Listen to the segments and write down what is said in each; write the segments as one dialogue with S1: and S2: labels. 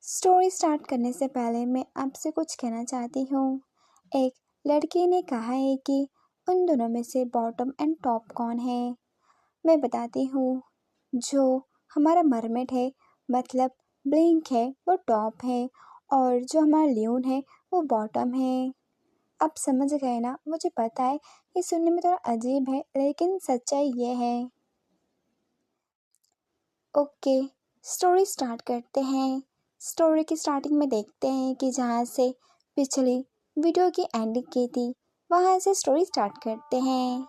S1: Story start करने से पहले मैं आपसे कुछ कहना चाहती हूँ। एक लड़की ने कहा है कि उन दोनों में से बॉटम एंड टॉप कौन है। मैं बताती हूँ। जो हमारा मरमेड है मतलब ब्लिंक है वो टॉप है और जो हमारा ल्यून है वो बॉटम है। आप समझ गए ना? मुझे पता है ये सुनने में थोड़ा अजीब है लेकिन सच्चाई ये है। ओके, स्टोरी स्टार्ट करते हैं। स्टोरी की स्टार्टिंग में देखते हैं कि जहाँ से पिछली वीडियो की एंडिंग की थी वहाँ से स्टोरी स्टार्ट करते हैं।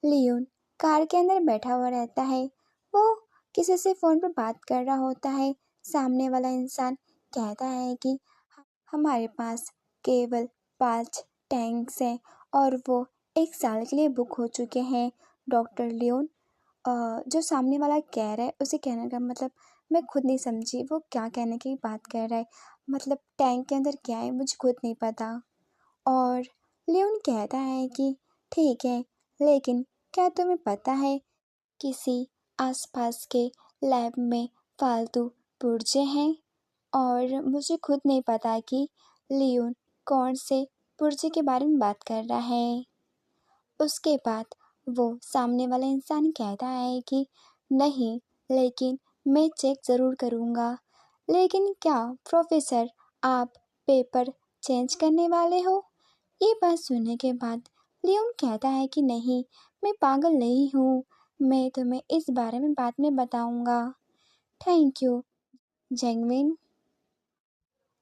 S1: लियोन कार के अंदर बैठा हुआ रहता है। वो किसी से फ़ोन पर बात कर रहा होता है। सामने वाला इंसान कहता है कि हमारे पास केवल 5 टैंक्स हैं और वो 1 साल के लिए बुक हो चुके हैं। डॉक्टर लियोन जो सामने वाला कह रहा है उसे कहने का मतलब मैं खुद नहीं समझी वो क्या कहने की बात कर रहा है। मतलब टैंक के अंदर क्या है मुझे खुद नहीं पता। और लियोन कहता है कि ठीक है, लेकिन क्या तुम्हें पता है किसी आसपास के लैब में फालतू पुर्जे हैं? और मुझे खुद नहीं पता कि लियोन कौन से पुर्जे के बारे में बात कर रहा है। उसके बाद वो सामने वाला इंसान कहता है कि नहीं, लेकिन मैं चेक ज़रूर करूँगा। लेकिन क्या प्रोफेसर आप पेपर चेंज करने वाले हो? ये बात सुनने के बाद लियोन कहता है कि नहीं, मैं पागल नहीं हूँ। मैं तुम्हें इस बारे में बाद में बताऊँगा। Thank you Jeongmin.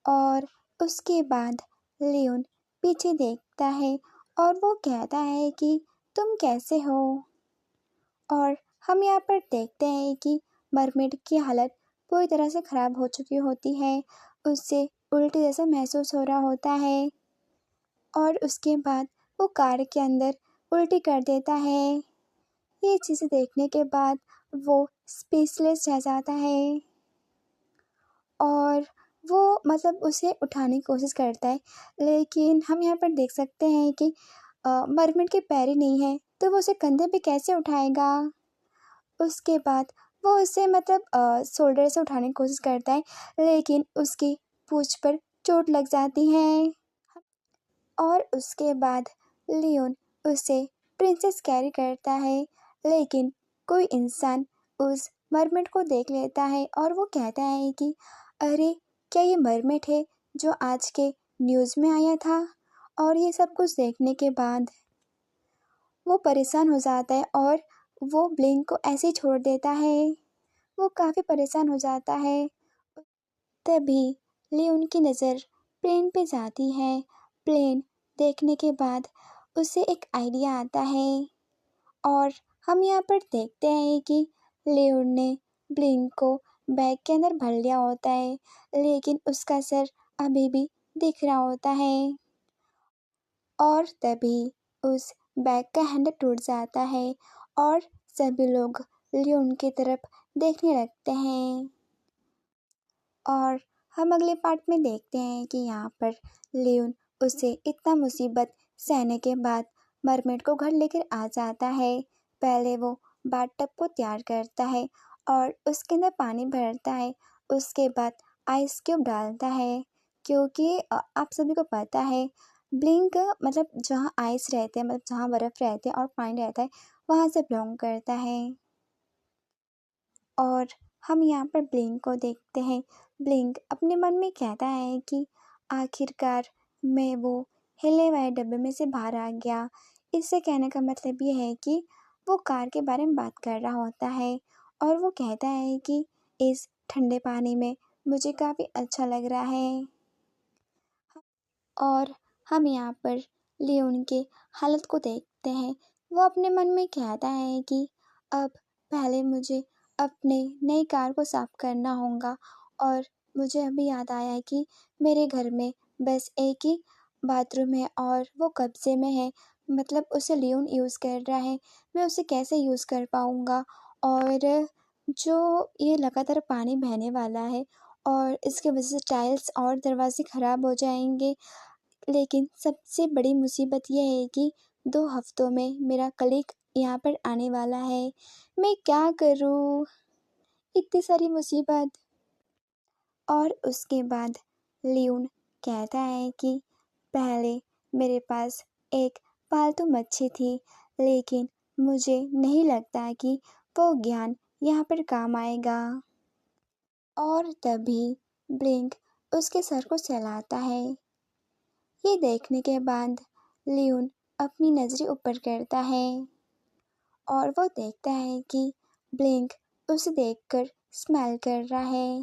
S1: और उसके बाद लियोन पीछे देखता है और वो कहता है कि तुम कैसे हो? और हम यहाँ पर देखते हैं कि मरमेड की हालत पूरी तरह से ख़राब हो चुकी होती है। उससे उल्टी जैसा महसूस हो रहा होता है और उसके बाद वो कार के अंदर उल्टी कर देता है। ये चीज़ें देखने के बाद वो स्पीचलेस रह जाता है और वो मतलब उसे उठाने की कोशिश करता है। लेकिन हम यहाँ पर देख सकते हैं कि मरमेड के पैर ही नहीं है तो वो उसे कंधे पे कैसे उठाएगा। उसके बाद वो उसे मतलब शोल्डर से उठाने की कोशिश करता है लेकिन उसकी पूँछ पर चोट लग जाती है। और उसके बाद लियोन उसे प्रिंसेस कैरी करता है लेकिन कोई इंसान उस मरमेड को देख लेता है और वो कहता है कि अरे, क्या ये मरमेड है जो आज के न्यूज़ में आया था? और ये सब कुछ देखने के बाद वो परेशान हो जाता है और वो ब्लिंक को ऐसे ही छोड़ देता है। वो काफ़ी परेशान हो जाता है। तभी लियोन की नज़र प्लेन पे जाती है। प्लेन देखने के बाद उसे एक आइडिया आता है और हम यहाँ पर देखते हैं कि लियोन ने ब्लिंक को बैग के अंदर भर लिया होता है लेकिन उसका सर अभी भी दिख रहा होता है। और तभी उस बैग का हैंडल टूट जाता है और सभी लोग लियोन की तरफ देखने लगते हैं। और हम अगले पार्ट में देखते हैं कि यहाँ पर लियोन उसे इतना मुसीबत सहने के बाद मरमेड को घर लेकर आ जाता है। पहले वो बाथटब को तैयार करता है और उसके अंदर पानी भरता है। उसके बाद आइस क्यूब डालता है क्योंकि आप सभी को पता है ब्लिंक मतलब जहाँ आइस रहते हैं मतलब जहाँ बर्फ़ रहते हैं और पानी रहता है वहाँ से बिलोंग करता है। और हम यहाँ पर ब्लिंक को देखते हैं। ब्लिंक अपने मन में कहता है कि आखिरकार मैं वो हिले हुए डब्बे में से बाहर आ गया। इससे कहने का मतलब ये है कि वो कार के बारे में बात कर रहा होता है और वो कहता है कि इस ठंडे पानी में मुझे काफ़ी अच्छा लग रहा है। और हम यहाँ पर लियोन के हालत को देखते हैं। वो अपने मन में कहता है कि अब पहले मुझे अपने नई कार को साफ़ करना होगा। और मुझे अभी याद आया है कि मेरे घर में बस एक ही बाथरूम है और वो कब्ज़े में है। मतलब उसे लियोन यूज़ कर रहा है, मैं उसे कैसे यूज़ कर पाऊँगा? और जो ये लगातार पानी बहने वाला है और इसकी वजह से टाइल्स और दरवाज़े ख़राब हो जाएंगे। लेकिन सबसे बड़ी मुसीबत ये है कि 2 हफ्तों में मेरा कलीग यहाँ पर आने वाला है। मैं क्या करूँ? इतनी सारी मुसीबत। और उसके बाद लियोन कहता है कि पहले मेरे पास एक पालतू मच्छी थी, लेकिन मुझे नहीं लगता कि वो ज्ञान यहाँ पर काम आएगा। और तभी ब्लिंक उसके सर को सहलाता है। ये देखने के बाद लियोन अपनी नज़रें ऊपर करता है और वो देखता है कि ब्लिंक उसे देखकर स्माइल कर रहा है।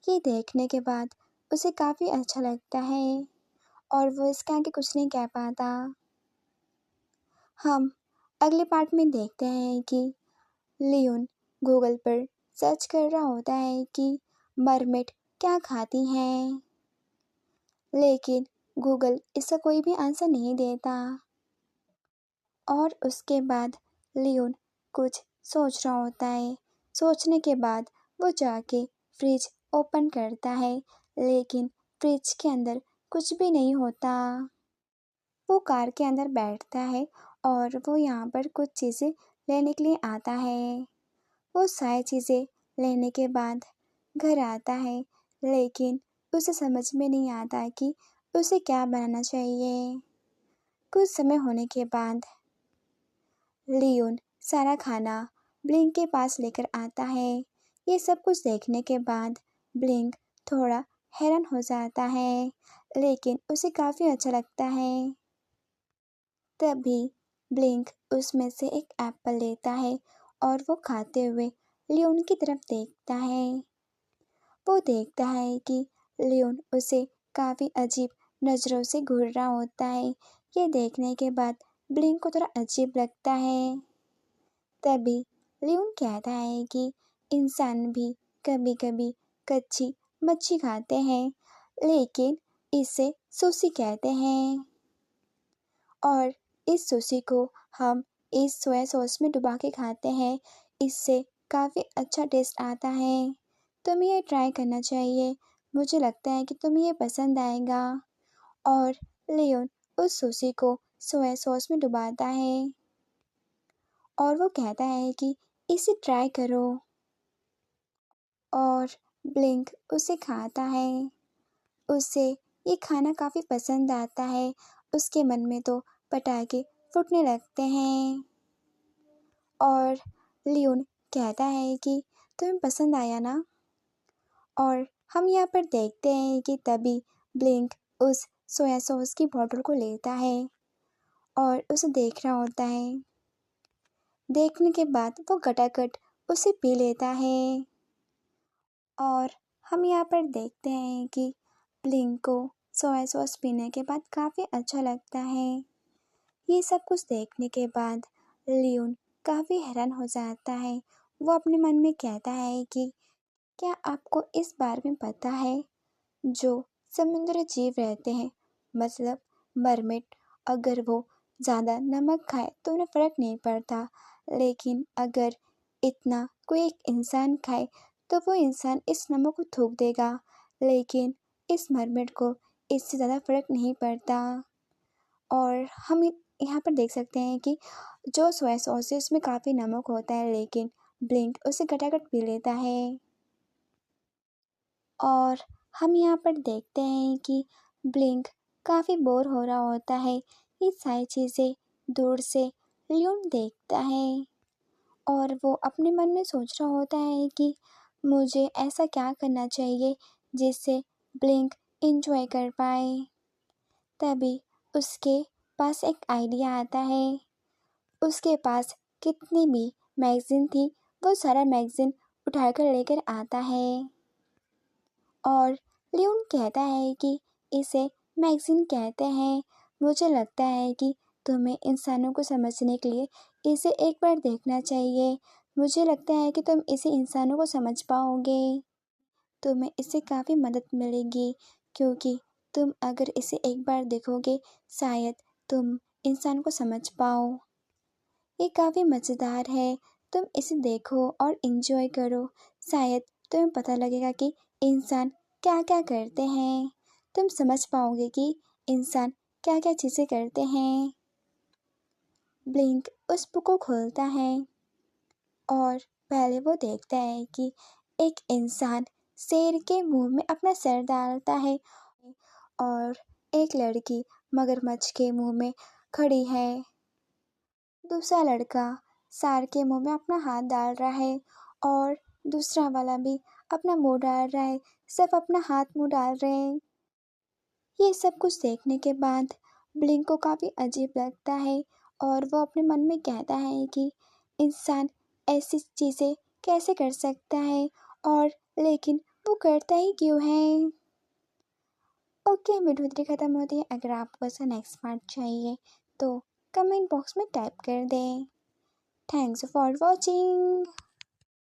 S1: ये देखने के बाद उसे काफ़ी अच्छा लगता है और वो इसके आगे कुछ नहीं कह पाता। हम अगले पार्ट में देखते हैं कि लियोन गूगल पर सर्च कर रहा होता है कि मरमेड क्या खाती हैं, लेकिन गूगल इसका कोई भी आंसर नहीं देता। और उसके बाद लियोन कुछ सोच रहा होता है। सोचने के बाद वो जाके फ्रिज ओपन करता है, लेकिन फ्रिज के अंदर कुछ भी नहीं होता। वो कार के अंदर बैठता है और वो यहाँ पर कुछ चीज़ें लेने के लिए आता है। वो सारी चीज़ें लेने के बाद घर आता है, लेकिन उसे समझ में नहीं आता कि उसे क्या बनाना चाहिए। कुछ समय होने के बाद लियोन सारा खाना ब्लिंक के पास लेकर आता है। ये सब कुछ देखने के बाद ब्लिंक थोड़ा हैरान हो जाता है, लेकिन उसे काफ़ी अच्छा लगता है। तभी ब्लिंक उसमें से एक एप्पल लेता है और वो खाते हुए लियोन की तरफ देखता है। वो देखता है कि लियोन उसे काफ़ी अजीब नज़रों से घूर रहा होता है। ये देखने के बाद ब्लिंक को थोड़ा अजीब लगता है। तभी लियोन कहता है कि इंसान भी कभी कभी कच्ची मच्छी खाते हैं, लेकिन इसे सुशी कहते हैं और इस सुशी को हम इस सोया सॉस में डुबा के खाते हैं। इससे काफ़ी अच्छा टेस्ट आता है। तुम्हें ये ट्राई करना चाहिए, मुझे लगता है कि तुम्हें ये पसंद आएगा। और लियोन उस सुशी को सोया सॉस में डुबाता है और वो कहता है कि इसे ट्राई करो। और ब्लिंक उसे खाता है। उसे ये खाना काफ़ी पसंद आता है। उसके मन में तो पटाखे फूटने लगते हैं और लियोन कहता है कि तुम्हें पसंद आया ना। और हम यहाँ पर देखते हैं कि तभी ब्लिंक उस सोया सॉस की बॉटल को लेता है और उसे देख रहा होता है। देखने के बाद वो गटागट उसे पी लेता है और हम यहाँ पर देखते हैं कि ब्लिंक को सोया सॉस पीने के बाद काफ़ी अच्छा लगता है। ये सब कुछ देखने के बाद लियोन काफ़ी हैरान हो जाता है। वो अपने मन में कहता है कि क्या आपको इस बारे में पता है, जो समुद्री जीव रहते हैं, मतलब मरमेड, अगर वो ज़्यादा नमक खाए तो उन्हें फ़र्क नहीं पड़ता, लेकिन अगर इतना कोई एक इंसान खाए तो वो इंसान इस नमक को थूक देगा, लेकिन इस मरमेड को इससे ज़्यादा फ़र्क नहीं पड़ता। और हम यहाँ पर देख सकते हैं कि जो सोया सॉस है उसमें काफ़ी नमक होता है, लेकिन ब्लिंक उसे गटागट पी लेता है। और हम यहाँ पर देखते हैं कि ब्लिंक काफ़ी बोर हो रहा होता है। ये सारी चीज़ें दूर से लियोन देखता है और वो अपने मन में सोच रहा होता है कि मुझे ऐसा क्या करना चाहिए जिससे ब्लिंक एंजॉय कर पाए। तभी उसके पास एक आइडिया आता है। उसके पास कितनी भी मैगज़ीन थी, वो सारा मैगज़ीन उठाकर लेकर आता है और लियोन कहता है कि इसे मैगज़ीन कहते हैं। मुझे लगता है कि तुम्हें इंसानों को समझने के लिए इसे एक बार देखना चाहिए। मुझे लगता है कि तुम इसे इंसानों को समझ पाओगे। तुम्हें इससे काफ़ी मदद मिलेगी, क्योंकि तुम अगर इसे एक बार देखोगे शायद तुम इंसान को समझ पाओ। ये काफ़ी मज़ेदार है, तुम इसे देखो और इन्जॉय करो। शायद तुम्हें पता लगेगा कि इंसान क्या क्या करते हैं। तुम समझ पाओगे कि इंसान क्या क्या चीज़ें करते हैं। ब्लिंक उस बुक को खोलता है और पहले वो देखता है कि एक इंसान शेर के मुंह में अपना सर डालता है और एक लड़की मगरमच्छ के मुंह में खड़ी है। दूसरा लड़का शेर के मुंह में अपना हाथ डाल रहा है और दूसरा वाला भी अपना मुंह डाल रहा है। सब अपना हाथ मुंह डाल रहे हैं। ये सब कुछ देखने के बाद ब्लिंक को काफ़ी अजीब लगता है और वो अपने मन में कहता है कि इंसान ऐसी चीज़ें कैसे कर सकता है और लेकिन वो करता ही क्यों है। ओके, वीडियो इतनी ख़त्म होती है। अगर आपको ऐसा नेक्स्ट पार्ट चाहिए तो कमेंट बॉक्स में टाइप कर दें। Thanks for watching.